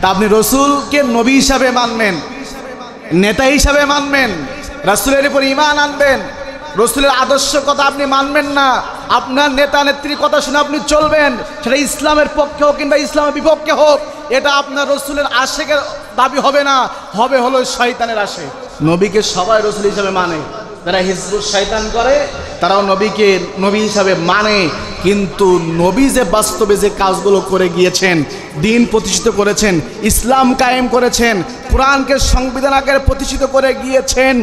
তা আপনি রসুলকে নবী হিসাবে মানবেন, নেতা হিসাবে মানবেন, রাসূলের উপর ঈমান আনবেন, রসুলের আদর্শ কথা আপনি মানবেন না, আপনার নেতা নেত্রীর কথা শুনে আপনি চলবেন, সেটা ইসলামের পক্ষে হোক কিংবা ইসলামের বিপক্ষে হোক, এটা আপনার রসুলের আশেকের দাবি হবে না, হবে হলো শয়তানের আশেক। নবীকে সবাই রসুল হিসাবে মানে, যারা হিজবুল শয়তান করে তারাও নবীকে নবী হিসাবে মানে, কিন্তু নবী যে বাস্তবে যে কাজগুলো করে গিয়েছেন, দিন প্রতিষ্ঠিত করেছেন, ইসলাম কায়েম করেছেন, কোরআনকে সংবিধান আকারে প্রতিষ্ঠিত করে গিয়েছেন,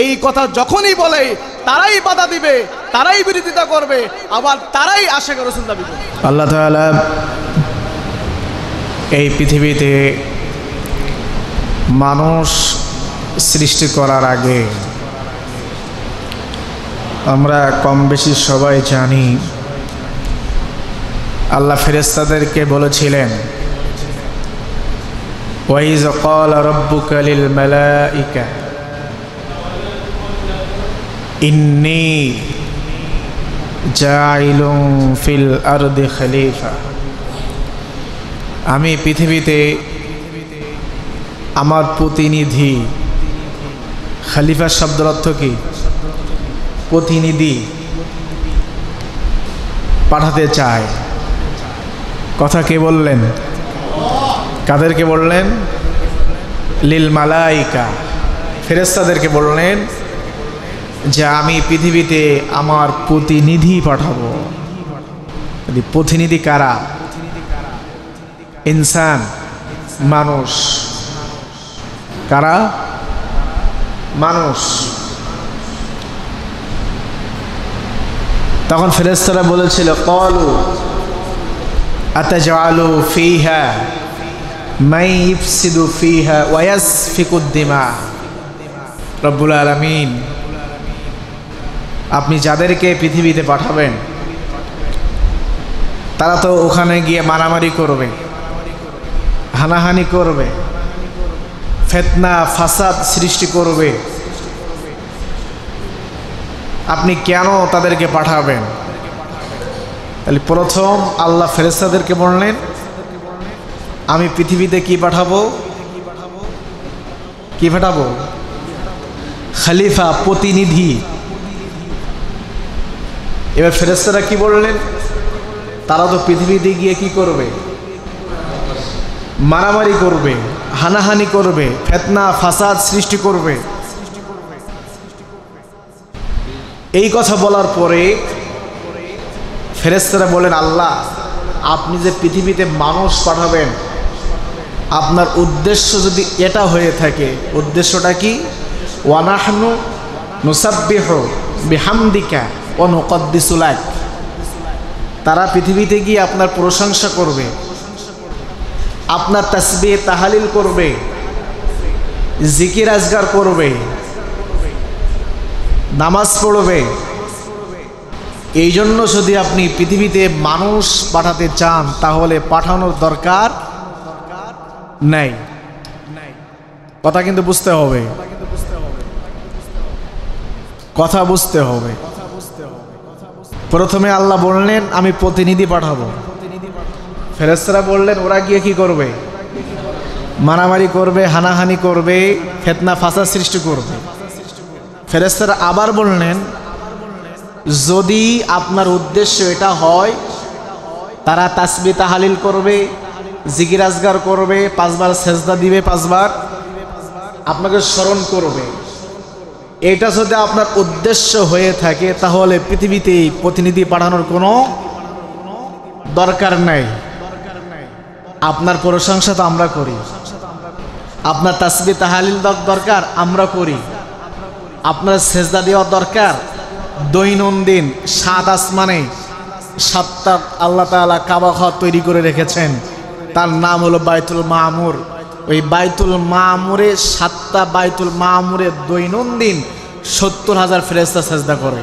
এই কথা যখনই বলে তারাই বাধা দিবে, তারাই বিরোধিতা করবে, আবার তারাই আশেক রাসূল দাবি করবে। আল্লাহ তাআলা এই পৃথিবীতে মানুষ সৃষ্টি করার আগে আমরা কম বেশি সবাই জানি আল্লাহ ফেরেশতাদেরকে বলেছিলেন, ওয়াইজ ক্বালা রাব্বুকা লিল মালাইকা ইন্নী জাইলুন ফিল আরদি খলিফা। আমি পৃথিবীতে আমার প্রতিনিধি, খলিফা শব্দের অর্থ কি? প্রতিনিধি পাঠাতে চায়। কথা কে বললেন? কাদেরকে বললেন? লিল মালাইকা, ফেরেশতাদেরকে বললেন যে আমি পৃথিবীতে আমার প্রতিনিধি পাঠাবো। প্রতিনিধি কারা? ইনসান, মানুষ। কারা? মানুষ। তখন ফেরেশতারা বলেছিল, ক্বালু আতাজআলু ফীহা মান ইফসিদু ফীহা ওয়া ইয়াসফিকুদ দিমা। রব্বুল আলামিন, আপনি যাদেরকে পৃথিবীতে পাঠাবেন তারা তো ওখানে গিয়ে মারামারি করবে, হানাহানি করবে, ফিতনা ফাসাদ সৃষ্টি করবে। আপনি কেন তাদেরকে পাঠাবেন? তাহলে প্রথম আল্লাহ ফেরেশতাদেরকে বললেন আমি পৃথিবীতে কি পাঠাবো? কি পাঠাবো? খলিফা, প্রতিনিধি। এবার ফেরেশতারা কি বললেন? তারা তো পৃথিবীতে গিয়ে কি করবে? মারামারি করবে, হানাহানি করবে, ফিতনা ফাসাদ সৃষ্টি করবে। এই কথা বলার পরে ফেরেশতারা বলেন, আল্লাহ আপনি যে পৃথিবীতে মানুষ পাঠাবেন, আপনার উদ্দেশ্য যদি এটা হয়ে থাকে, উদ্দেশ্যটা কি? ওয়া নাহনু নুসাব্বিহু বিহামদিকা ওয়া নুকদ্দিসু লাক। তারা পৃথিবীতে গিয়ে আপনার প্রশংসা করবে, আপনার তাসবিহ তাহলিল করবে, জিকির আজগার করবে, নামাজ পড়বে। এই জন্য যদি আপনি পৃথিবীতে মানুষ পাঠাতে চান তাহলে পাঠানোর দরকার নেই। কথা কিন্তু বুঝতে হবে, কথা বুঝতে হবে। প্রথমে আল্লাহ বললেন আমি প্রতিনিধি পাঠাবো। ফেরেশতারা বললেন ওরা গিয়ে কি করবে? মারামারি করবে, হানাহানি করবে, ফিতনা ফাসাদ সৃষ্টি করবে। ফেরেশতারা আবার বললেন যদি আপনার উদ্দেশ্য এটা হয়, তারা তাসবিহ তাহলিল করবে, জিকির আজগার করবে, 5 বার সেজদা দিবে, 5 বার আপনাকে স্মরণ করবে, এটা যদি আপনার উদ্দেশ্য হয়ে থাকে তাহলে পৃথিবীতে প্রতিনিধি পাঠানোর কোনো দরকার নাই। আপনার প্রশংসা তো আমরা করি, আপনার তাসবিহ তাহলিল দরকার আমরা করি, আপনার সেজদা দেওয়া দরকার। দৈনন্দিন 7 আসমানে 7টা আল্লাহ তাআলা কাবা ঘর তৈরি করে রেখেছেন, তার নাম হলো বাইতুল মামুর। ওই বাইতুল মামুরে 7টা বাইতুল মামুরে দৈনন্দিন 70,000 ফেরেশতা সেজদা করে।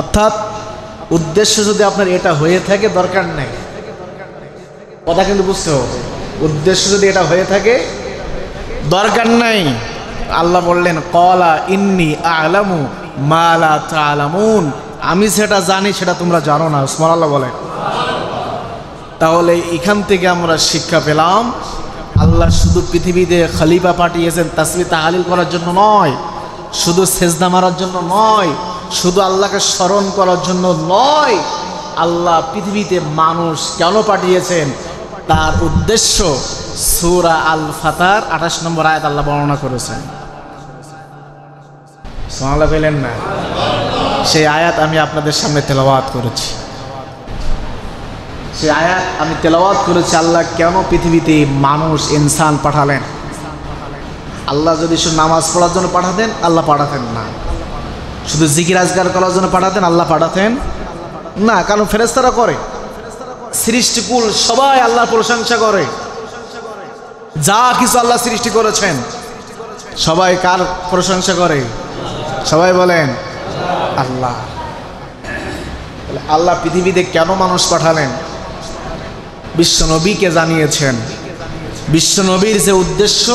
অর্থাৎ উদ্দেশ্য যদি আপনার এটা হয়ে থাকে দরকার নেই। কথা কিন্তু বুঝতে হবে, উদ্দেশ্য যদি এটা হয়ে থাকে দরকার নাই। আল্লাহ বললেন ক্বালা ইন্নী আ'লামু মা লা তা'লামুন, আমি সেটা জানি সেটা তোমরা জানো না। সুবহানাল্লাহ বলে। তাহলে এখান থেকে আমরা শিক্ষা পেলাম, আল্লাহ শুধু পৃথিবীতে খলিফা পাঠিয়েছেন তাসবিহ তাহলিল করার জন্য নয়, শুধু সেজদা মারার জন্য নয়, শুধু আল্লাহকে স্মরণ করার জন্য নয়। আল্লাহ পৃথিবীতে মানুষ কেন পাঠিয়েছেন তার উদ্দেশ্য সূরা আল ফাতার 28 নম্বর আয়াত আল্লাহ বর্ণনা করেছেন। সুবহানাল্লাহ বলেন না? সেই আয়াত আমি আপনাদের সামনে তেলাওয়াত করেছি। সেই আয়াত আমি তেলাওয়াত করেছি, আল্লাহ কেন পৃথিবীতে মানুষ ইনসান পাঠালেন। আল্লাহ যদি শুধু নামাজ পড়ার জন্য পাঠাতেন আল্লাহ পাঠাতেন না, শুধু জিকির আজকার করার জন্য পাঠাতেন আল্লাহ পাঠাতেন না। কারণ ফেরেশতারা করে, সৃষ্টিকুল সবাই আল্লাহর প্রশংসা করে। যা কিছু আল্লাহ সৃষ্টি করেছেন সবাই কার প্রশংসা করে? সবাই বলেন আল্লাহ। আল্লাহ পৃথিবীতে কেন মানুষ পাঠালেন বিশ্বনবীকে জানিয়েছেন। বিশ্বনবীর যে উদ্দেশ্য,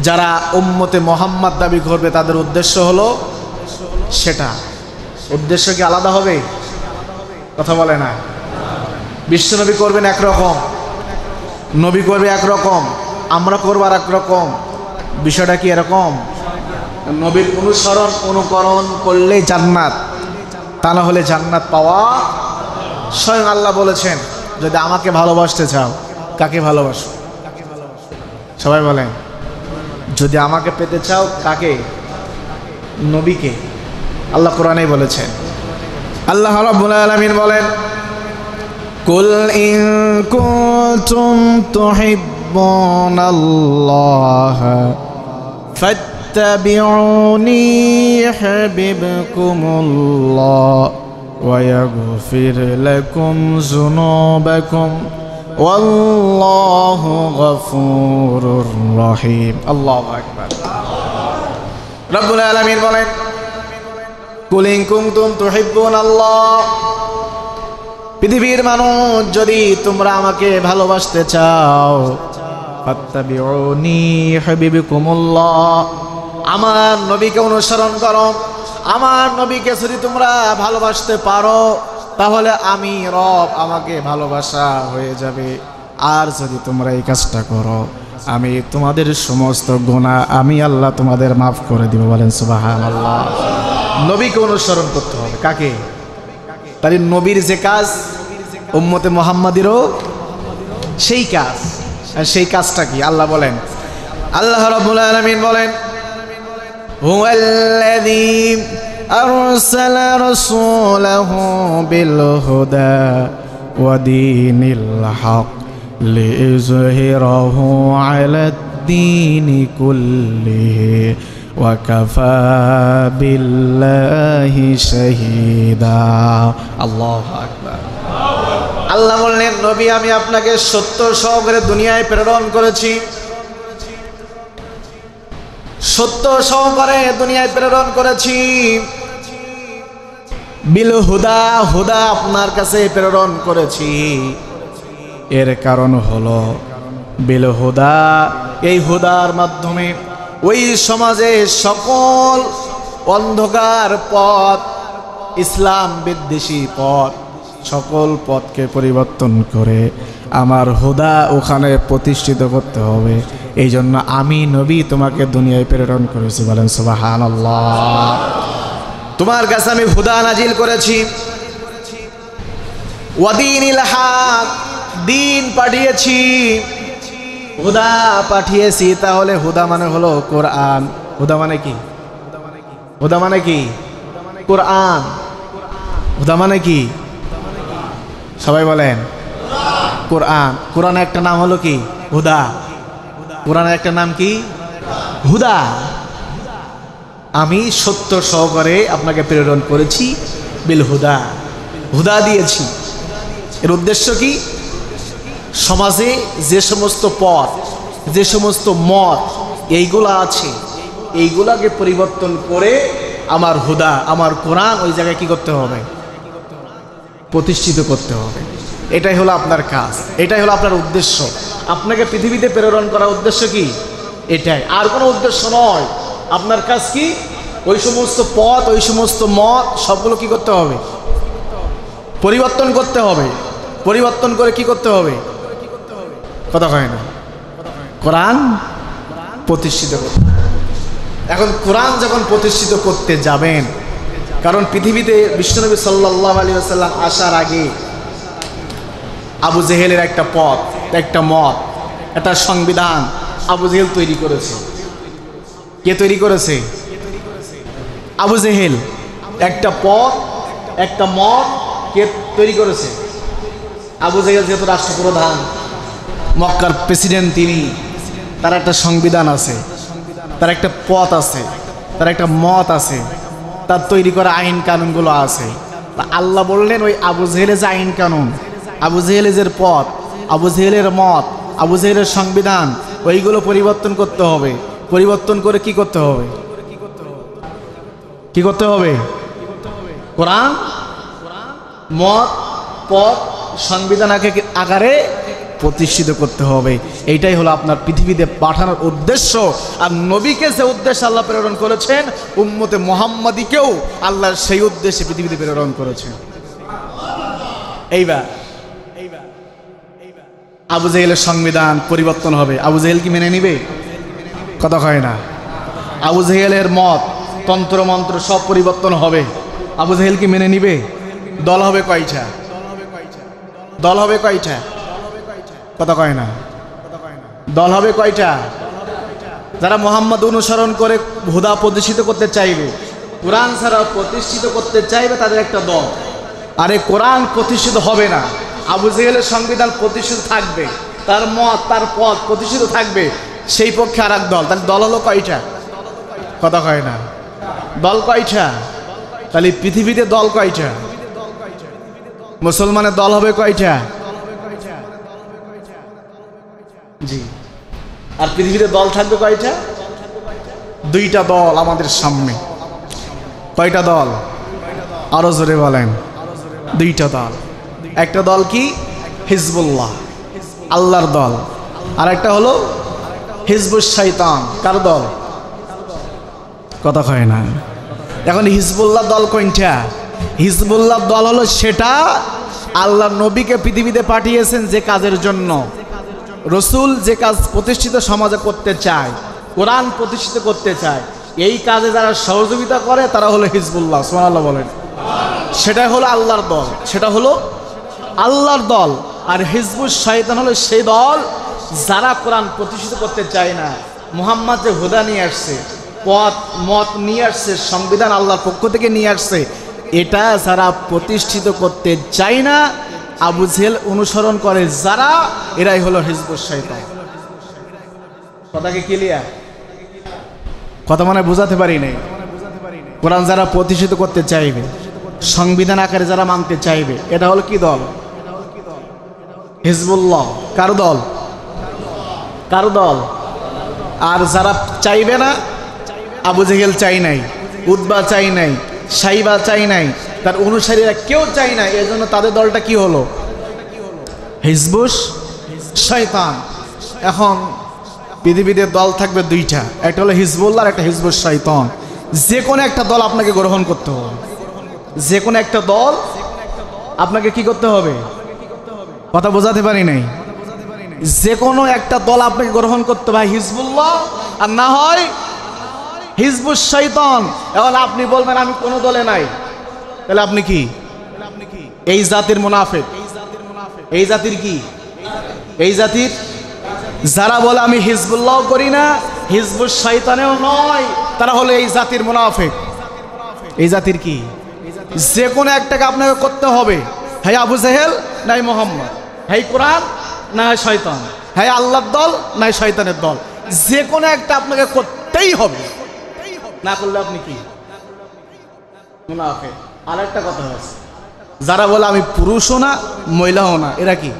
যারা উম্মতে মোহাম্মদ দাবি করবে তাদের উদ্দেশ্য হলো সেটা। উদ্দেশ্য কি আলাদা হবে? কথা বলে না। বিশ্বনবী করবেন একরকম, নবী করবে একরকম, আমরা করবো আর একরকম। বিষয়টা কি এরকম? নবীর অনুসরণ অনুকরণ করলে জান্নাত, তা না হলে জান্নাত পাওয়া। স্বয়ং আল্লাহ বলেছেন যদি আমাকে ভালোবাসতে চাও, কাকে ভালোবাসো? সবাই বলেন। যদি আমাকে পেতে চাও কাকে? নবীকে। আল্লাহ কোরআনেই বলেছেন। আল্লাহ রাব্বুল আলামিন বলেন, কুল ইন কুনতুম তুহিব্বুনাল্লাহ ফাত্তাবিউনি ইউহিব্বুকুমুল্লাহ ওয়া ইয়াগফির লাকুম যুনুবাকুম ওয়াল্লাহু গফুরুর রহিম। আল্লাহু আকবার। রব্বুল আলামিন বলেন, কুল ইন কুনতুম তুহিব্বুনাল্লাহ, পৃথিবীর মানুষ যদি তোমরা আমাকে ভালোবাসতে চাও, ফাত্তাবিউনি ইউহিব্বুকুমুল্লাহ, আমার নবীকে অনুসরণ করো। আমার নবীকে যদি তোমরা ভালোবাসতে পারো তাহলে আমি রব, আমাকে ভালোবাসা হয়ে যাবে। আর যদি তোমরা এই কাজটা করো আমি তোমাদের সমস্ত গুনাহ আমি আল্লাহ তোমাদের মাফ করে দিব। বলেন সুবহানাল্লাহ। নবীকে অনুসরণ করতে হবে। কাকে? তাহলে নবীর যে কাজ উম্মতে মুহাম্মাদিরও সেই কাজ। আর সেই কাজটা কি? আল্লাহ বলেন, আল্লাহ রাব্বুল আলামিন বলেন, হুয়াল্লাযী আরসালা রাসূলাহু বিল হুদা ওয়া দীনিল হক লিইযহিরাহু আলাদ-দীনি কুল্লিহি ওয়া কাফা বিল্লাহি শাহীদা। আল্লাহু আকবার। আল্লাহ বললেন, নবী আমি আপনাকে সত্য সহকারে দুনিয়ায় প্রেরণ করেছি। সত্য সহকারে দুনিয়ায় প্রেরণ করেছি। বিল হুদা, হুদা আপনার কাছে প্রেরণ করেছি। এর কারণ হলো বিল হুদা, এই হুদার মাধ্যমে ওই সমাজে সকল অন্ধকার পথ, ইসলাম বিদ্বেষী পথ, সকল পথকে পরিবর্তন করে আমার হুদা ওখানে প্রতিষ্ঠিত করতে হবে। এই জন্য আমি নবী তোমাকে দুনিয়ায় প্রেরণ করেছি। বলেন সুবহানাল্লাহ। তোমার কাছে আমি হুদা নাজিল করেছি। ওয়াদিনিল হক, দিন পাঠিয়েছি, হুদা পাঠিয়েছি। তাহলে হুদা মানে হলো কোরআন। হুদা মানে কি? হুদা মানে কি? কোরআন। হুদা মানে কি? সবাই বলেন কোরআন। কোরআনের একটা নাম হলো কি? হুদা। কোরআনের একটা নাম কি? হুদা। আমি সত্য সহকারে আপনাকে প্রেরণ করেছি বিল হুদা, হুদা দিয়েছি। এর উদ্দেশ্য কি? সমাজে যে সমস্ত পথ, যে সমস্ত মত এইগুলা আছে, এইগুলাকে পরিবর্তন করে আমার হুদা, আমার কোরআন ওই জায়গায় কি করতে হবে? প্রতিষ্ঠিত করতে হবে। এটাই হলো আপনার কাজ, এটাই হলো আপনার উদ্দেশ্য। আপনাকে পৃথিবীতে প্রেরণ করার উদ্দেশ্য কি? এটাই, আর কোনো উদ্দেশ্য নয়। আপনার কাজ কি? ওই সমস্ত পথ, ওই সমস্ত মত সবগুলো কি করতে হবে? পরিবর্তন করতে হবে। পরিবর্তন করে কি করতে হবে? কথা হয় না, কোরআন প্রতিষ্ঠিত করতে। এখন কোরআন যখন প্রতিষ্ঠিত করতে যাবেন, কারণ পৃথিবীতে বিশ্বনবী সাল্লাল্লাহু আলাইহি ওয়াসাল্লাম আসার আগে আবু জেহেলের একটা পথ, একটা মত, একটা সংবিধান আবু জেহেল তৈরি করেছে। কে তৈরি করেছে? আবু জেহেল। একটা পথ, একটা মত কে তৈরি করেছে? আবু জেহেল যেহেতু রাষ্ট্রপ্রধান, মক্কার প্রেসিডেন্ট তিনি, তার একটা সংবিধান আছে, তার একটা পথ আছে, তার একটা মত আছে, তার তৈরি করা আইন কানুনগুলো আছে। আল্লাহ বললেন ওই আবু জেহেলের যে আইন কানুন, আবু জেহেলের যে পথ, আবু জেহেলের মত, আবু জেহেলের সংবিধান, ওইগুলো পরিবর্তন করতে হবে। পরিবর্তন করে কি করতে হবে? কি করতে হবে? কোরআন, মত, পথ, সংবিধান আকারে প্রতিষ্ঠিত করতে হবে। এইটাই হলো আপনার পৃথিবীতে পাঠানোর উদ্দেশ্য। আর নবীকে যে উদ্দেশ্যে আল্লাহ প্রেরণ করেছেন, উম্মতে মুহাম্মাদীকেও আল্লাহ সেই উদ্দেশ্যে পৃথিবীতে প্রেরণ করেছেন। এইবার আবু জেহেলের সংবিধান পরিবর্তন হবে, আবু জেহেল কি মেনে নিবে? কথা হয় না। আবু জেহেলের মত, তন্ত্র মন্ত্র সব পরিবর্তন হবে, আবু জেহেল কি মেনে নিবে? দল হবে কয়টা? দল হবে কয়টা? কথা কয় না। দল হবে কয়টা? যারা মুহাম্মদ অনুসরণ করে হুদা প্রতিষ্ঠিত করতে চাইবে, কোরআন ছাড়া প্রতিষ্ঠিত করতে চাইবে, তাদের একটা দল। আরে কোরআন প্রতিষ্ঠিত হবে না, আবু জেহেলের সংবিধান প্রতিষ্ঠিত থাকবে, তার মত, তার পথ প্রতিষ্ঠিত থাকবে, সেই পক্ষে আর এক দল। তাহলে দল হলো কয়টা? কথা কয় না। দল কয়টা? তাহলে পৃথিবীতে দল কয়টা? মুসলমানের দল হবে কয়টা? জি। আর পৃথিবীতে দল থাকবে কয়টা? দুইটা দল আমাদের সামনে। কয়টা দল? আরো জোরে বলেন। দুইটা দল। একটা দল কি? হিজবুল্লাহ, আল্লাহর দল। আর একটা হলো হিজবুশ শয়তান। কার দল? কথা কয় না। এখন হিজবুল্লাহ দল কোনটা? হিজবুল্লাহ দল হলো সেটা আল্লাহ নবীকে পৃথিবীতে পাঠিয়েছেন যে কাজের জন্য। রসুল যে কাজ প্রতিষ্ঠিত সমাজে করতে চায়, কোরআন প্রতিষ্ঠিত করতে চায়, এই কাজে যারা সহযোগিতা করে তারা হলো হিজবুল্লাহ। সুবহানাল্লাহ বলেন। সেটাই হলো আল্লাহর দল, সেটা হলো আল্লাহর দল। আর হিজবুশ শয়তান হলো সেই দল যারা কোরআন প্রতিষ্ঠিত করতে চায় না। মুহাম্মদ যে হুদা নিয়ে আসছে, পথ মত নিয়ে আসছে, সংবিধান আল্লাহর পক্ষ থেকে নিয়ে আসছে, এটা যারা প্রতিষ্ঠিত করতে চায় না, আবু জেহেল অনুসরণ করে যারা, এরাই হলো হিজবুশ শয়তান। কথা কি ক্লিয়ার? কথা মানে বুঝাতে পারি নাই। কোরআন যারা প্রতিষ্ঠিত করতে চাইবে, সংবিধান আকারে যারা মানতে চাইবে, এটা হলো কি দল? হিজবুল্লাহ। কার দল? কার দল? আর যারা চাইবে না, আবু জেহেল চাই নাই, উতবা চাই নাই, সাইবা চাই নাই, তার অনুসারীরা কেউ চাই না, এজন্য তাদের দলটা কি হলো? হিজবুশ শয়তান। এখন পৃথিবীতে দল থাকবে দুইটা, একটা হলো হিজবুল্লাহ আর একটা হিজবুশ শয়তান। যে কোনো একটা দল আপনাকে গ্রহণ করতে হবে। যে কোনো একটা দল আপনাকে কি করতে হবে? কথা বোঝাতে পারি নাই। যে কোনো একটা দল আপনাকে গ্রহণ করতে হবে, হিজবুল্লাহ আর না হয় হিজবুশ শয়তান। এখন আপনি বলবেন আমি কোনো দলে নাই, তাহলে আপনি কি? এই জাতির মুনাফিক। এই জাতির কি? এই জাতির যারা বলে আমি হিজবুল্লাহ করি না, হিজবুশ শয়তানেও নয়, তারা হলো এই জাতির মুনাফিক। এই জাতির কি? যে কোনো একটাকে আপনাকে করতে হবে, হ্যাঁ আবু জেহেল নাই মুহাম্মদ, হ্যাঁ কোরআন না হয় শয়তান, হ্যাঁ আল্লাহর দল নাই শয়তানের দল। যে কোনো একটা আপনাকে করতেই হবে, না করলে আপনি কি? মুনাফিক। আর একটা কথা আছে, যারা বলে আমি পুরুষও না মহিলাও না, এরা কি?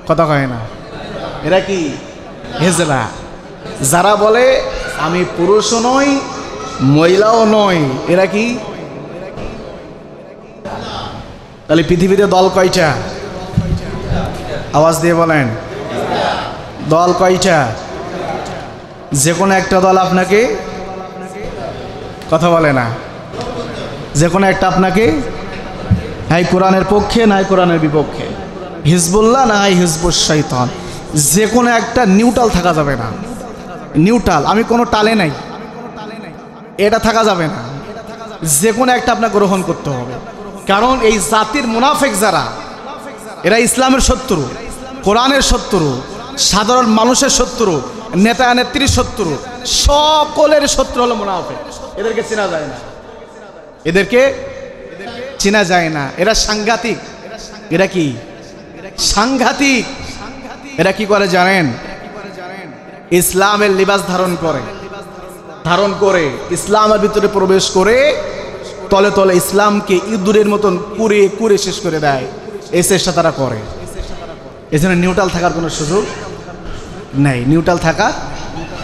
কথা কয় না। এরা কি? হেজরা। যারা বলে আমি পুরুষও নই মহিলাও নই, এরা কি? তাহলে পৃথিবীতে দল কয়টা? আওয়াজ দিয়ে বলেন, দল কয়টা? যে কোনো একটা দল আপনাকে, কথা বলে না, যে কোনো একটা আপনাকে হয় কোরআনের পক্ষে, নয় কোরআনের বিপক্ষে। হিজবুল্লাহ না হয় হিজবুশ শয়তান, যে কোনো একটা নিউট্রাল থাকা যাবে না। নিউট্রাল, আমি কোনো টালে নাই, এটা থাকা যাবে না। যে কোনো একটা আপনাকে গ্রহণ করতে হবে। কারণ এই জাতির মুনাফিক যারা, এরা ইসলামের শত্রু, কোরআনের শত্রু, সাধারণ মানুষের শত্রু, নেতা নেত্রীর শত্রু, সকলের শত্রু হলো মুনাফিক। এদেরকে চেনা যায় না, এদেরকে চেনা যায় না। এরা সাংঘাতিক। এরা কি সাংঘাতিক? এরা কি করে জানেন? ইসলামের লিবাস ধারণ করে ইসলামের ভিতরে প্রবেশ করে তলে তলে ইসলামকে ইঁদুরের মতন কুড়ে কুড়ে শেষ করে দেয়। এই চেষ্টা তারা করে। এজন্য নিউট্রাল থাকার কোনো সুযোগ নেই। নিউট্রাল থাকা,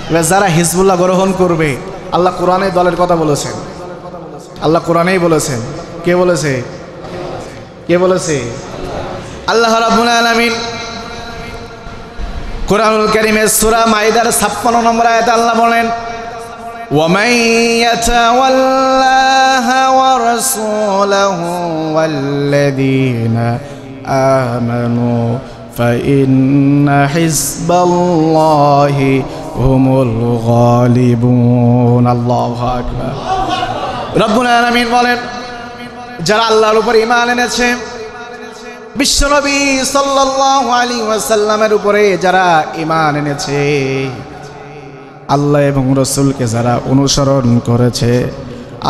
এবার যারা হিজবুল্লাহ গ্রহণ করবে, আল্লাহ কোরআনে দলের কথা বলেছেন। আল্লাহ কোরআনেই বলেছেন। কে বলেছে? কে বলেছে? আল্লাহ রাব্বুল আলামিন কোরআনুল কারীমের সূরা মাইদার 56 নম্বর আয়াতে আল্লাহ বলেন, وَمَن يَتَوَلَّهُ وَرَسُولَهُ وَالَّذِينَ آمَنُوا فَإِنَّ حِزْبَ اللَّهِ هُمُ الْغَالِبُونَ আল্লাহু আকবার। রব্বুল আলামিন বলেন, যারা আল্লাহর উপর ঈমান এনেছে, বিশ্বনবী সাল্লাল্লাহু আলাইহি ওয়াসাল্লামের উপরে যারা ঈমান এনেছে, আল্লাহ এবং রসুলকে যারা অনুসরণ করেছে,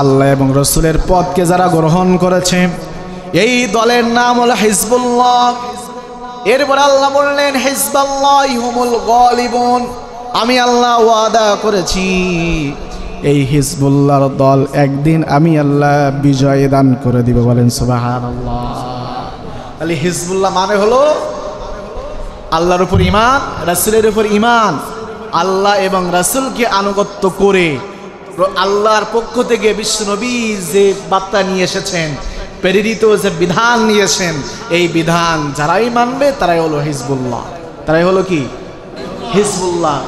আল্লাহ এবং রসুলের পথকে যারা গ্রহণ করেছে, এই দলের নাম হলো হিজবুল্লাহ। এরপর আল্লাহ বললেন, হিজবুল্লাহি হুমুল গালিবুন, আমি আল্লাহ ওয়াদা করেছি এই হিজবুল্লাহর দল একদিন আমি আল্লাহ বিজয় দান করে দিব। বলেন সুবহানাল্লাহ। তাহলে হিজবুল্লাহ মানে হলো আল্লাহর উপর ঈমান, রাসূলের উপর ঈমান, আল্লাহ এবং রাসূলকে আনুগত্য করে আল্লাহর পক্ষ থেকে বিশ্বনবী যে বার্তা নিয়ে এসেছেন, প্রেরিত যে বিধান নিয়েছেন, এই বিধান যারাই মানবে তারাই হলো হিজবুল্লাহ। তারাই হলো কি? হিজবুল্লাহ।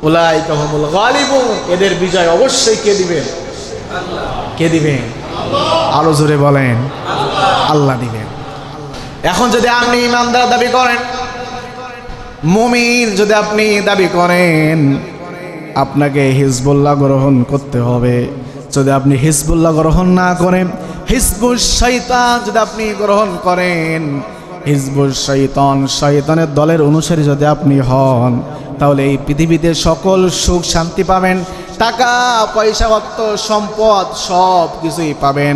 উলাইকা হুমুল গালিবুন, এদের বিজয় অবশ্যই কে দিবেন? কে দিবেন? আরো জোরে বলেন, আল্লাহ দিবেন। এখন যদি আপনি ইমানদার দাবি করেন, মুমিন যদি আপনি দাবি করেন, আপনাকে হিজবুল্লাহ গ্রহণ করতে হবে। যদি আপনি হিজবুল্লাহ গ্রহণ না করেন, হিজবুশ শয়তান যদি আপনি গ্রহণ করেন, হিজবুশ শয়তান, শয়তানের দলের অনুসারী যদি আপনি হন, তাহলে এই পৃথিবীতে সকল সুখ শান্তি পাবেন, টাকা পয়সা অর্থ সম্পদ সব কিছুই পাবেন,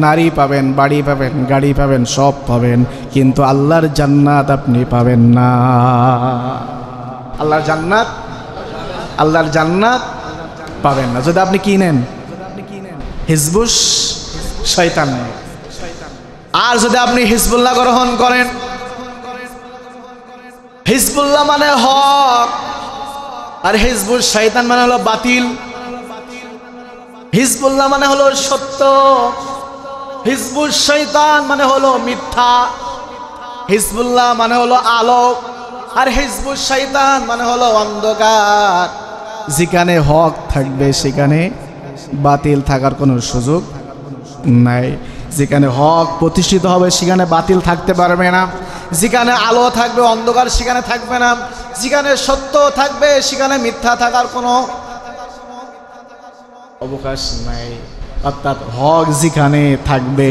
নারী পাবেন, বাড়ি পাবেন, গাড়ি পাবেন, সব পাবেন, কিন্তু আল্লাহর জান্নাত আপনি পাবেন না। আল্লাহর জান্নাত পাবেন না যদি আপনি কি নেন? হিজবুশ শয়তান। আর যদি আপনি হিজবুল্লাহ গ্রহণ করেন, হিজবুল্লাহ মানে হক, আর হিজবুশ শয়তান মানে হলো বাতিল। হিজবুল্লাহ মানে হলো সত্য, হিজবুশ শয়তান মানে হলো মিথ্যা। হিজবুল্লাহ মানে হলো আলো, আর হিজবুশ শয়তান মানে হলো অন্ধকার। যেখানে হক থাকবে সেখানে বাতিল থাকার কোনো সুযোগ নাই। যেখানে হক প্রতিষ্ঠিত হবে সেখানে বাতিল থাকতে পারবে না। যেখানে আলো থাকবে অন্ধকার সেখানে থাকবে না। যেখানে সত্য থাকবে সেখানে মিথ্যা থাকার কোনো অবকাশ নাই। অর্থাৎ হক যেখানে থাকবে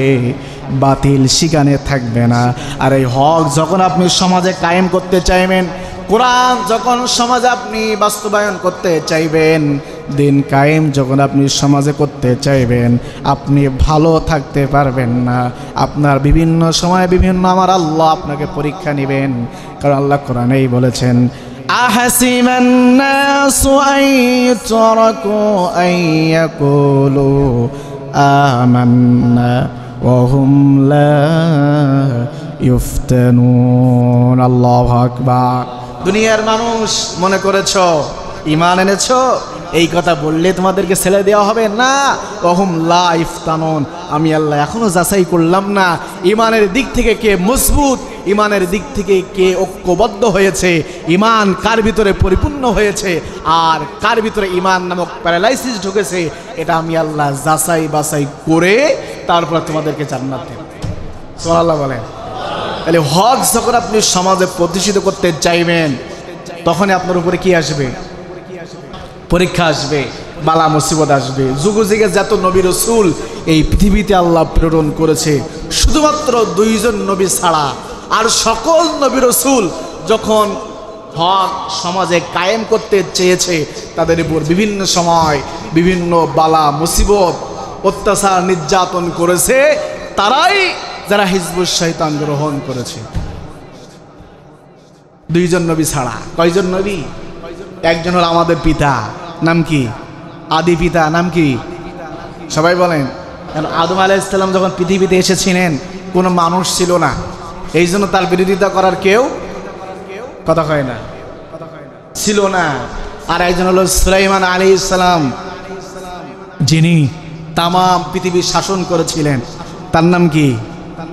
বাতিল সেখানে থাকবে না। আর এই হক যখন আপনি সমাজে কায়েম করতে চাইবেন, কোরআন যখন সমাজে আপনি বাস্তবায়ন করতে চাইবেন, দিন কায়েম যখন আপনি সমাজে করতে চাইবেন, আপনি ভালো থাকতে পারবেন না। আপনার বিভিন্ন সময় বিভিন্ন আমার আল্লাহ আপনাকে পরীক্ষা নেবেন। কারণ আল্লাহ কোরআনেই বলেছেন, আহাসিবান নাসু আন ইউতরাকু আন ইয়াকুলু আমান্না ওয়া হুম লা ইফতানুন। আল্লাহু আকবার। দুনিয়ার মানুষ মনে করেছো ঈমান এনেছো, এই কথা বললে তোমাদেরকে ছেড়ে দেওয়া হবে না। ওহুম লা ইফতানুন, আমি আল্লাহ এখনো যাচাই করলাম না ঈমানের দিক থেকে কে মজবুত, ঈমানের দিক থেকে কে ঐক্যবদ্ধ হয়েছে, ঈমান কার ভিতরে পরিপূর্ণ হয়েছে আর কার ভিতরে ঈমান নামক প্যারালাইসিস ঢুকেছে, এটা আমি আল্লাহ যাচাই বাছাই করে তারপর তোমাদেরকে জান্নাত দেব। সুবহানাল্লাহ বলেন। তাহলে হক যখন আপনি সমাজে প্রতিষ্ঠিত করতে চাইবেন তখনই আপনার উপরে কি আসবে? পরীক্ষা আসবে, বালা মুসিবত আসবে। যুগে যুগে যত নবী রসুল এই পৃথিবীতে আল্লাহ প্রেরণ করেছে, শুধুমাত্র 2 জন নবী ছাড়া আর সকল নবী রসুল যখন হক সমাজে কায়েম করতে চেয়েছে তাদের উপর বিভিন্ন সময় বিভিন্ন বালা মুসিবত অত্যাচার নির্যাতন করেছে, তারাই যারা হিজবুশ শয়তান গ্রহণ করেছে। 2 জন নবী ছাড়া। কয়জন নবী? একজন হল আমাদের পিতা, নাম কি? আদি পিতা, নাম কি? সবাই বলেন। আদম আলাইহিস সালাম যখন পৃথিবীতে এসেছিলেন কোনো মানুষ ছিল না, এই জন্য তার বিরোধিতা করার কেউ কথা কয় না, ছিল না। আর একজন হলো সুলাইমান আলাইহিস সালাম, যিনি তাম পৃথিবী শাসন করেছিলেন, তার নাম কি?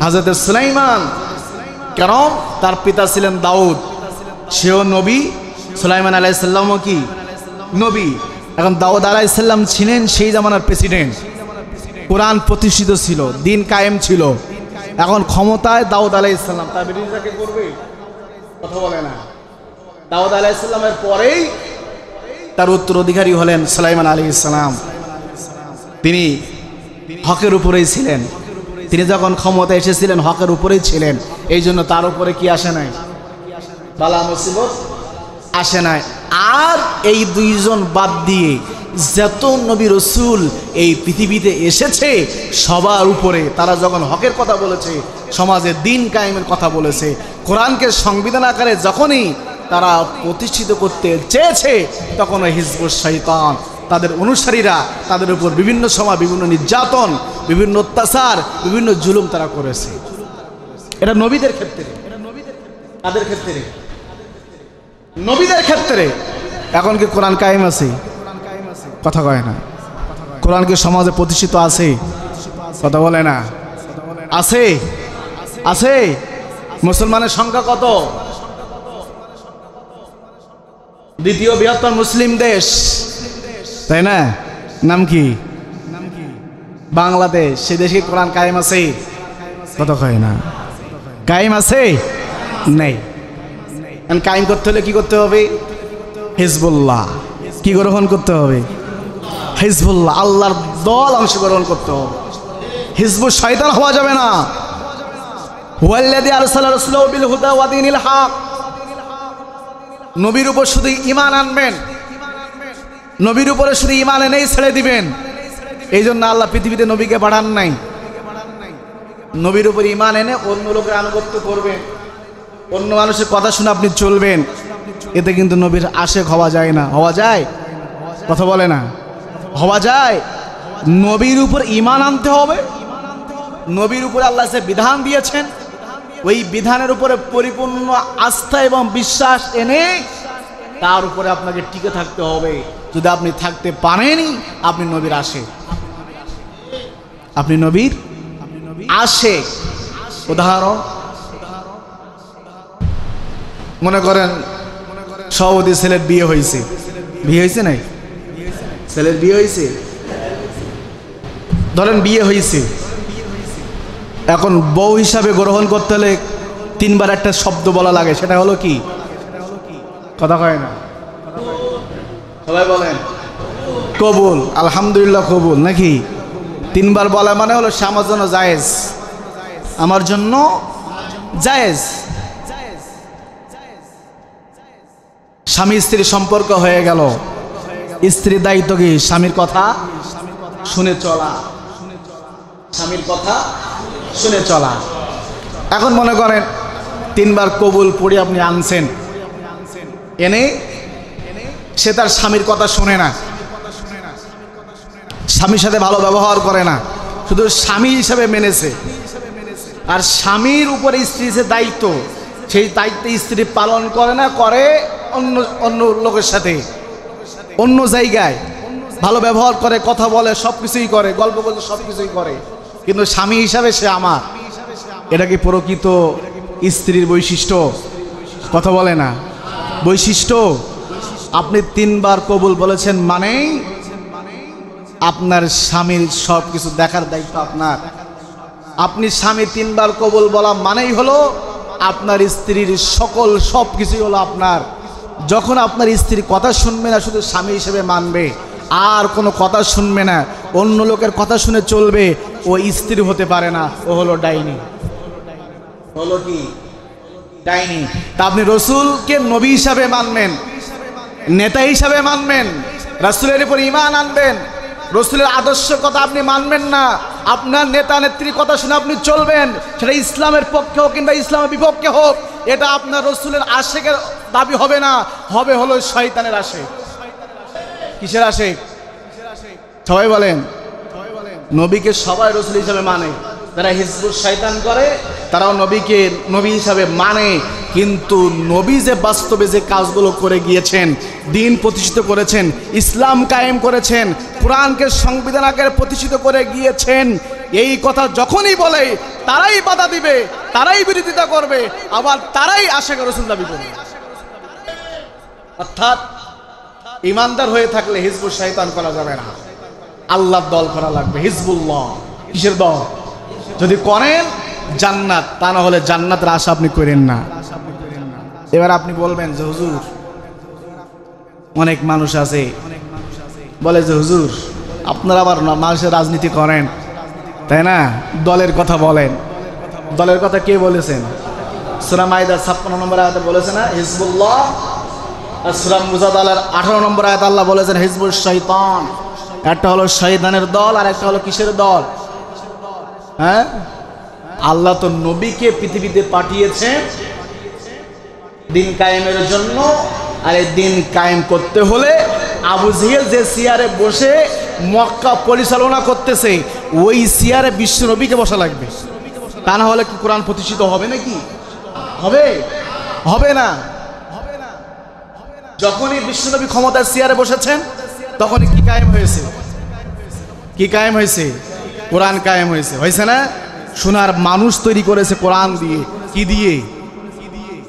হযরত সুলাইমান। কারণ তার পিতা ছিলেন দাউদ, সেও নবী, সুলাইমান আলাইহিস সালামও কি নবী। এখন দাউদ আলাইহিস সালাম ছিলেন সেই জামানার প্রেসিডেন্ট, কোরআন প্রতিষ্ঠিত ছিল, দিন কায়েম ছিল। এখন ক্ষমতায় দাউদ আলাইহিস সালাম, তার বিরোধিতা কে করবে? কথা বলে না। দাউদ আলাইহিস সালামের পরেই তার উত্তরাধিকারী হলেন সুলাইমান আলাইহিস সালাম। তিনি হকের উপরেই ছিলেন, তিনি যখন ক্ষমতায় এসেছিলেন হকের উপরেই ছিলেন, এই জন্য তার উপরে কি আসে নাই? বালা মুসিবত আসে নাই। আর এই 2 জন বাদ দিয়ে যত নবী রসুল এই পৃথিবীতে এসেছে সবার উপরে তারা যখন হকের কথা বলেছে, সমাজে দিন কায়েমের কথা বলেছে, কোরআনকে সংবিধান আকারে যখনই তারা প্রতিষ্ঠিত করতে চেয়েছে, তখন হিজবুশ শয়তান তাদের অনুসারীরা তাদের উপর বিভিন্ন সময় বিভিন্ন নির্যাতন, বিভিন্ন অত্যাচার, বিভিন্ন জুলুম তারা করেছে। এটা নবীদের ক্ষেত্রে, তাদের ক্ষেত্রে, নবীদের ক্ষেত্রে। এখন কি কোরআন কায়েম আছে? কথা কয় না। কোরআন কি সমাজে প্রতিষ্ঠিত আছে? কথা বলে না। আছে, আছে। মুসলমানের সংখ্যা কত? দ্বিতীয় বৃহত্তম মুসলিম দেশ, তাই না? নাম কি? বাংলাদেশ। সে দেশে কোরআন কায়েম আছে? কথা কয় না। কায়েম আছে? নেই। কায়েম করতে হলে কি করতে হবে? হিজবুল্লাহ কি গ্রহণ করতে হবে? হিজবুল্লাহ, আল্লাহর দল অংশগ্রহণ করতে হবে। হিজবুশ শয়তান হওয়া যাবে না। হুয়াল্লাযী আরসালা রাসূলাহু বিল হুদা ওয়া দীনিল হক। নবীর উপর শুধু ঈমান আনবেন, নবীর উপরে শুধু ঈমান এনেই ছেড়ে দিবেন। এই জন্য আল্লাহ পৃথিবীতে নবীকে পাঠান নাই। নবীর উপর ঈমান এনে অন্য লোকের আনুগত্য করবেন, অন্য মানুষের কথা শুনে আপনি চলবেন, এতে কিন্তু নবীর আশেক হওয়া যায় না। হওয়া যায়? কথা বলে না। হওয়া যায়? নবীর উপর ঈমান আনতে হবে। নবীর উপরে আল্লাহ যে বিধান দিয়েছেন ওই বিধানের উপরে পরিপূর্ণ আস্থা এবং বিশ্বাস এনে তার উপরে আপনাকে টিকে থাকতে হবে। যদি আপনি থাকতে পারেনই, আপনি নবীর আশেক, আপনি নবীর আশেক। উদাহরণ মনে করেন সভাপতি ছেলের বিয়ে হয়েছে, বিয়ে হয়েছে নাই? ছেলের বিয়ে হয়েছে, ধরেন বিয়ে হয়েছে। এখন বউ হিসাবে গ্রহণ করতে হলে 3 বার একটা শব্দ বলা লাগে, সেটা হলো কি? কথা কয় না। সবাই বলেন কবুল, আলহামদুলিল্লাহ কবুল, নাকি? 3 বার বলা মানে হলো সে আমার জন্য জায়েজ, আমার জন্য জায়েজ। স্বামী স্ত্রীর সম্পর্ক হয়ে গেল, স্ত্রীর দায়িত্ব কি? স্বামীর কথা শুনে চলা, স্বামীর কথা শুনে চলা। এখন মনে করেন 3 বার কবুল পড়ে আপনি আনছেন, এনে সে তার স্বামীর কথা শুনে না, স্বামীর সাথে ভালো ব্যবহার করে না, শুধু স্বামী হিসাবে মেনেছে। আর স্বামীর উপরে স্ত্রীর যে দায়িত্ব, সেই দায়িত্ব স্ত্রী পালন করে না, করে অন্য অন্য লোকের সাথে, অন্য জায়গায় ভালো ব্যবহার করে, কথা বলে, সব কিছুই করে, গল্প বলতে সব কিছুই করে, কিন্তু স্বামী হিসাবে সে আমার। এটা কি প্রকৃত স্ত্রীর বৈশিষ্ট্য? কথা বলে না। বৈশিষ্ট্য। আপনি 3 বার কবুল বলেছেন মানেই আপনার স্বামীর সব কিছু দেখার দায়িত্ব আপনার। আপনি স্বামী 3 বার কবুল বলা মানেই হলো আপনার স্ত্রীর সকল সব কিছুই হলো আপনার। যখন আপনার স্ত্রী কথা শুনবে না, শুধু স্বামী হিসেবে মানবে, আর কোনো কথা শুনবে না, অন্য লোকের কথা শুনে চলবে, ও স্ত্রী হতে পারে না, ও হলো ডাইনি। হলো কি? ডাইনি। তা আপনি রসুলকে নবী হিসাবে মানবেন, নেতা হিসাবে মানবেন, রাসূলের উপর ঈমান আনবেন, রসুলের আদর্শ কথা আপনি মানবেন না, আপনার নেতা নেত্রীর কথা শুনে আপনি চলবেন, সেটা ইসলামের পক্ষে হোক কিংবা ইসলামের বিপক্ষে হোক, এটা আপনার রসুলের আশেকের দাবি হবে না, হবে হলো শয়তানের আশেক। কিসের আশেক? সবাই বলেন। নবীকে সবাই রসুল হিসাবে মানে, যারা হিজবুল শয়তান করে তারাও নবীকে নবী হিসাবে মানে, কিন্তু নবী যে বাস্তবে যে কাজগুলো করে গিয়েছেন, দিন প্রতিষ্ঠিত করেছেন, ইসলাম কায়েম করেছেন, কোরআনকে সংবিধান আকারে প্রতিষ্ঠিত করে গিয়েছেন, এই কথা যখনই বলে তারাই বাধা দিবে, তারাই বিরোধিতা করবে, আবার তারাই আশেক রসুল দাবি করবে। অর্থাৎ ইমানদার হয়ে থাকলে হিজবুল শয়তান করা যাবে না, আল্লাহর দল করা লাগবে, হিজবুল্লাহ। কিসের দল? যদি করেন জান্নাত, তা না হলে জান্নাতের আশা আপনি করেন না। এবার আপনি বলবেন যে হুজুর, অনেক মানুষ আছে বলে যে হুজুর আপনারা আবার মানুষের রাজনীতি করেন, তাই না? দলের কথা বলেন। দলের কথা কে বলেছেন? সূরা মাইদা 56 নম্বর আয়াতে বলেছে না হিজবুল্লাহ, আর সূরা মুজাদালার 18 নম্বর আয়াতে আল্লাহ বলেছেন হিজবুল শয়তান। একটা হলো শয়তানের দল, আর একটা হলো কিসের দল? হ্যাঁ, আল্লাহ তো নবীকে পৃথিবীতে পাঠিয়েছেন দিন কায়েমের জন্য, আর এই দিন কায়েম করতে হলে আবু জেহেল যে চেয়ারে বসে মক্কা পরিচালনা করতেছে, ওই চেয়ারে বিশ্ব নবীকে বসা লাগবে, তা না হলে কি কোরআন প্রতিষ্ঠিত হবে নাকি? হবে? হবে না। যখনই বিশ্বনবী ক্ষমতার চেয়ারে বসেছেন, তখনই কি কায়েম হয়েছে? কি কায়েম হয়েছে? কোরআন কায়েম হয়েছে। হয়েছে না? সোনার মানুষ তৈরি করেছে কোরআন দিয়ে। কি দিয়ে?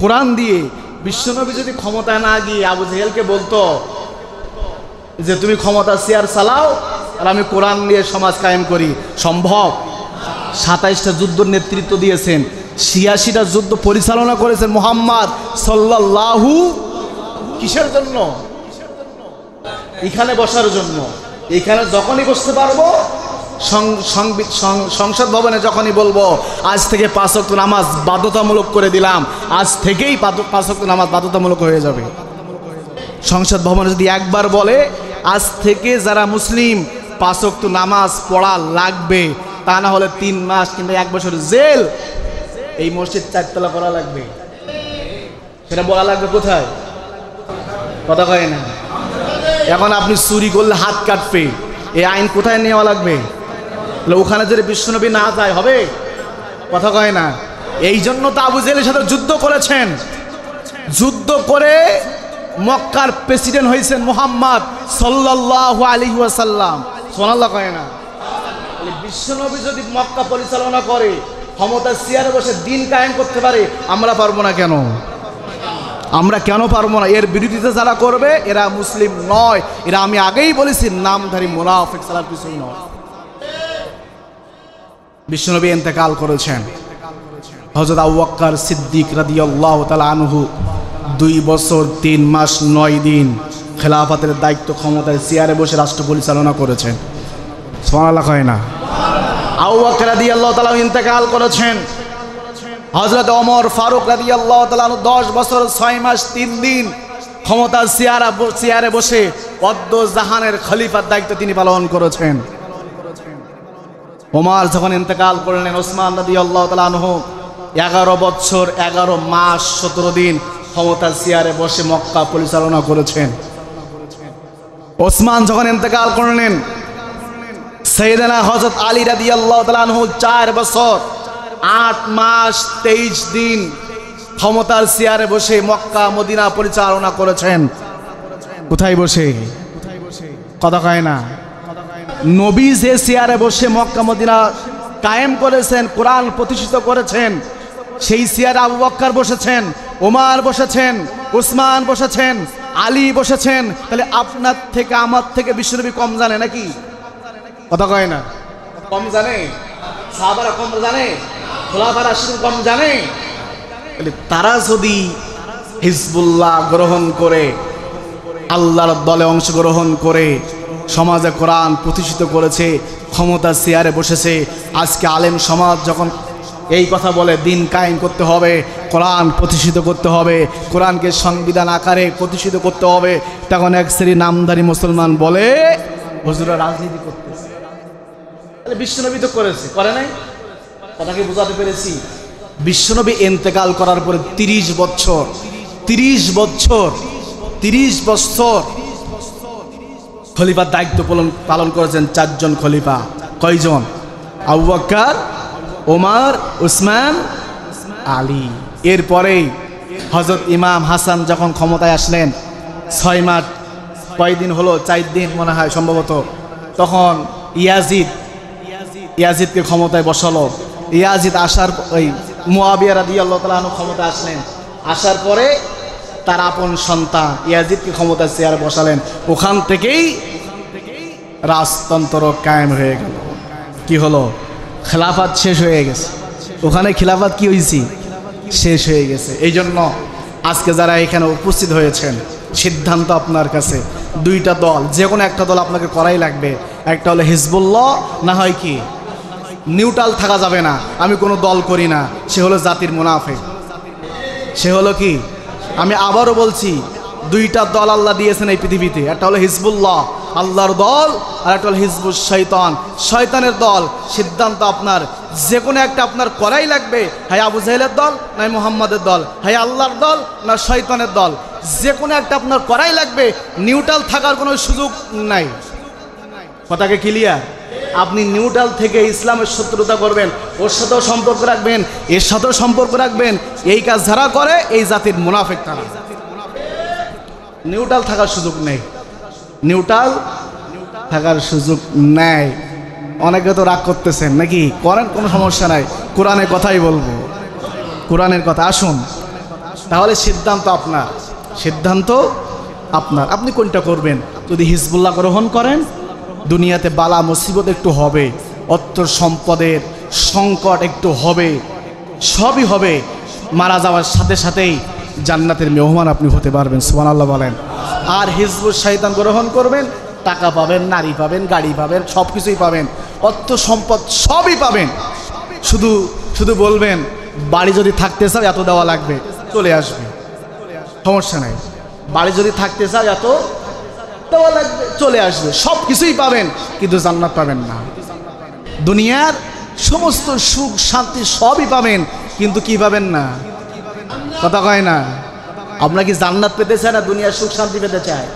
কোরআন দিয়ে। বিশ্বনবী যদি ক্ষমতায় না গিয়ে আবু জেহেলকে বলতো যে তুমি ক্ষমতার চেয়ার চালাও আর আমি কোরআন দিয়ে সমাজ কায়েম করি, সম্ভব? 27টা যুদ্ধের নেতৃত্ব দিয়েছেন, 86টা যুদ্ধ পরিচালনা করেছেন মুহাম্মদ সাল্লাল্লাহু, কিসের জন্য? এখানে বসার জন্য। এখানে যখনই বসতে পারবো, সংসদ ভবনে যখনই বলবো আজ থেকে 5 ওয়াক্ত নামাজ বাধ্যতামূলক করে দিলাম, আজ থেকেই 5 ওয়াক্ত নামাজ বাধ্যতামূলক হয়ে যাবে। সংসদ ভবনে যদি একবার বলে আজ থেকে যারা মুসলিম 5 ওয়াক্ত নামাজ পড়া লাগবে, তা না হলে 3 মাস কিংবা 1 বছর জেল, এই মসজিদ 4 তলা করা লাগবে। সেটা বলা লাগবে কোথায়? কথা কয় না। এখন আপনি চুরি করলে হাত কাটবে, এই আইন কোথায় নেওয়া লাগবে? ওখানে যদি বিশ্বনবী না যায় হবে? কথা কয় না। এই জন্য তো আবু জেহেলের সাথে যুদ্ধ করেছেন, যুদ্ধ করে মক্কার প্রেসিডেন্ট হয়েছেন মুহাম্মদ সাল্লাল্লাহু আলাইহি ওয়াসাল্লাম। সুবহানাল্লাহ কয় না। বিশ্বনবী যদি মক্কা পরিচালনা করে, ক্ষমতার চেয়ারে বসে দিন কায়েম করতে পারে, আমরা পারবো না কেন? আমরা কেন পারবো না? এর বিরোধিতা যারা করবে এরা মুসলিম নয়, এরা আমি আগেই বলেছি নামধারী মুনাফিক ছাড়া কিছুই নয়। বিশ্বনবী ইন্তেকাল করেছেন, হযরত আবু বকর সিদ্দিক রাদিয়াল্লাহু তাআলা আনহু 2 বছর 3 মাস 9 দিন খেলাফতের দায়িত্ব ক্ষমতায় চেয়ারে বসে রাষ্ট্র পরিচালনা করেছেন। সুবহানাল্লাহ কয় না। আবু বকর রাদিয়াল্লাহু তাআলা ইন্তেকাল করেছেন, হযরত ওমর ফারুক রাদিয়াল্লাহু তাআলা 10 বছর 6 মাস 3 দিন ক্ষমতার চেয়ারে বসে অদ্য জাহানের খলিফার দায়িত্ব তিনি পালন করেছেন। ওমর যখন ইন্তেকাল করলেন, ওসমান রাদিয়াল্লাহু তাআলা আনহু 11 বছর 11 মাস 17 দিন ক্ষমতার চেয়ারে বসে মক্কা পরিচালনা করেছেন। ওসমান যখন ইন্তেকাল করলেন, সাইয়েদনা হযরত আলী রাদিয়াল্লাহু তাআলা আনহু 4 বছর 8 মাস 23 দিন ক্ষমতার চেয়ারে বসে মক্কা মদিনা পরিচালনা করেছেন। কোথায় বসে? কথা কয় না। নবী যে চেয়ারে বসে মক্কা মদিনা কায়েম করেছেন, কোরআন প্রতিষ্ঠিত করেছেন, সেই চেয়ারে আবু বকর বসেছেন, ওমর বসেছেন, উসমান বসেছেন, আলী বসেছেন। তাহলে আপনার থেকে আমার থেকে বিশ্বনবী কম জানে নাকি? কথা কয় না। কম জানে? সাহাবারা কম জানে? খোলাফায়ে রাশিদুন কম জানে? তারা যদি হিজবুল্লাহ গ্রহণ করে, আল্লাহর দলে অংশগ্রহণ করে সমাজে কোরআন প্রতিষ্ঠিত করেছে, ক্ষমতার চেয়ারে বসেছে, আজকে আলেম সমাজ যখন এই কথা বলে দিন কায়েম করতে হবে, কোরআন প্রতিষ্ঠিত করতে হবে, কোরআনকে সংবিধান আকারে প্রতিষ্ঠিত করতে হবে, তখন এক শ্রেণী নামধারী মুসলমান বলে হুজুরা রাজনীতি করতেছে। তাহলে বিশ্বনবী তো করেছে, করে নাই? কথাকে বোঝাতে পেরেছি? বিশ্বনবী ইন্তেকাল করার পরে 30 বছর খলিফার দায়িত্ব পালন করেছেন 4 জন খলিফা। কয়জন? আবু বকর, ওমর, উসমান, আলী। এরপরেই হযরত ইমাম হাসান যখন ক্ষমতায় আসলেন, 6 মাস কয়দিন হলো, 4 দিন মনে হয় সম্ভবত, তখন ইয়াজিদকে ক্ষমতায় বসালো। ইয়াজিদ আসার ওই মুয়াবিয়া রাদিয়াল্লাহু তাআলা আনহু ক্ষমতায় আসলেন, আসার পরে তার আপন সন্তান ইয়াজিদকে ক্ষমতার চেয়ারে বসালেন। ওখান থেকেই রাজতন্ত্র কায়েম হয়ে গেল। কি হলো? খেলাফত শেষ হয়ে গেছে। ওখানে খিলাফত কি হয়েছে? শেষ হয়ে গেছে। এই জন্য আজকে যারা এখানে উপস্থিত হয়েছেন, সিদ্ধান্ত আপনার কাছে। 2টা দল, যে কোনো একটা দল আপনাকে করাই লাগবে। একটা হলো হিজবুল্লাহ, না হয় কি নিউট্রাল থাকা যাবে না, আমি কোনো দল করি না, সে হলো জাতির মুনাফিক। সে হলো কি? আমি আবারও বলছি, 2টা দল আল্লাহ দিয়েছেন এই পৃথিবীতে। একটা হলো হিজবুল্লাহ, আল্লাহর দল, আর একটা হলো হিজবুশ শয়তান, শয়তানের দল। সিদ্ধান্ত আপনার, যে কোনো একটা আপনার করাই লাগবে। হয় আবু জাহেলের দল, নয় মুহাম্মাদের দল, হয় আল্লাহর দল, না শয়তানের দল, যে কোনো একটা আপনার করাই লাগবে। নিউট্রাল থাকার কোনো সুযোগ নাই। কথাকে ক্লিয়ার? আপনি নিউট্রাল থেকে ইসলামের শত্রুতা করবেন, ওর সাথেও সম্পর্ক রাখবেন, এর সাথেও সম্পর্ক রাখবেন, এই কাজ যারা করে এই জাতির মুনাফিক তারা। নিউট্রাল থাকার সুযোগ নেই, নিউট্রাল থাকার সুযোগ নেই। অনেকে তো রাগ করতেছেন নাকি? করেন, কোনো সমস্যা নাই, কোরআনের কথাই বলবো, কোরআনের কথা। আসুন তাহলে সিদ্ধান্ত আপনার, সিদ্ধান্ত আপনার। আপনি কোনটা করবেন? যদি হিজবুল্লাহ গ্রহণ করেন, দুনিয়াতে বালা মুসিবত একটু হবে, অর্থ সম্পদের সংকট একটু হবে, সবই হবে। মারা যাওয়ার সাথে সাথেই জান্নাতের মেহমান আপনি হতে পারবেন। সুবহানাল্লাহ বলেন। আর হিজবুশ শয়তান গ্রহণ করবেন, টাকা পাবেন, নারী পাবেন, গাড়ি পাবেন, সব কিছুই পাবেন, অর্থ সম্পদ সবই পাবেন। শুধু বলবেন বাড়ি যদি থাকতে চাও এত দেওয়া লাগবে, চলে আসবে, সমস্যা নাই। বাড়ি যদি থাকতে চাও এত দেওয়া লাগবে, চলে আসবে, সব কিছুই পাবেন, কিন্তু জান্নাত পাবেন না। দুনিয়ার সমস্ত সুখ শান্তি সবই পাবেন, কিন্তু কি পাবেন না? কথা কয় না? আপনারা কি জান্নাত পেতে চায় না দুনিয়ার সুখ শান্তি পেতে চায়?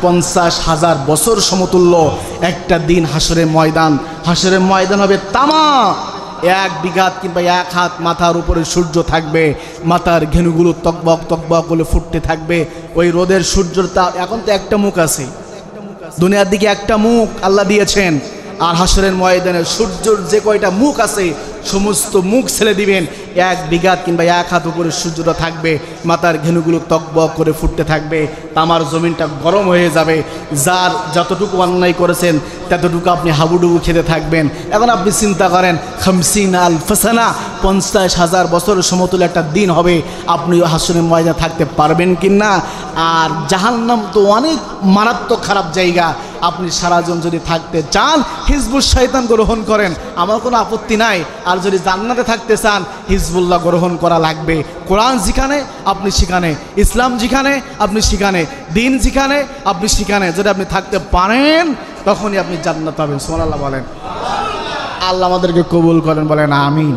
50,000 বছর সমতুল্য একটা দিন হাসরের ময়দান। হাসরের ময়দান হবে তামা 1 বিঘাত কিংবা 1 হাত মাথার উপরে সূর্য থাকবে, মাথার ঘেনুগুলো তকবক তকবক করে ফুটতে থাকবে। ওই রোদের সূর্যের তাপ, এখন তো একটা মুখ আছে দুনিয়ার দিকে, একটা মুখ আল্লাহ দিয়েছেন। আর হাসরের ময়দানে সূর্যের যে কয়টা মুখ আছে সমস্ত মুখ ছেড়ে দিবেন। 1 বিঘাত কিংবা 1 হাত উপরে সূর্যটা থাকবে, মাথার ঘেনুগুলো তকবক করে ফুটতে থাকবে, তামার জমিনটা গরম হয়ে যাবে। যার যতটুকু অন্যায় করেছেন ততটুকু আপনি হাবুডুবু খেতে থাকবেন। এখন আপনি চিন্তা করেন 50,000 সানা, 50,000 বছরের সমতুল্য একটা দিন হবে, আপনি হাসরের ময়দানে থাকতে পারবেন কি না? আর জাহান্নাম তো অনেক মারাত্মক খারাপ জায়গা। আপনি সারাজন যদি থাকতে চান হিজবুশ শয়তান গ্রহণ করেন, আমার কোনো আপত্তি নাই। আর যদি জান্নাতে থাকতে চান হিজবুল্লাহ গ্রহণ করা লাগবে। কোরআন যেখানে আপনি সেখানে, ইসলাম যেখানে আপনি সেখানে, দিন যেখানে আপনি সেখানে যদি আপনি থাকতে পারেন তখনই আপনি জান্নাত পাবেন। সুবহানাল্লাহ বলেন। আল্লাহ আমাদেরকে কবুল করেন, বলেন আমিন।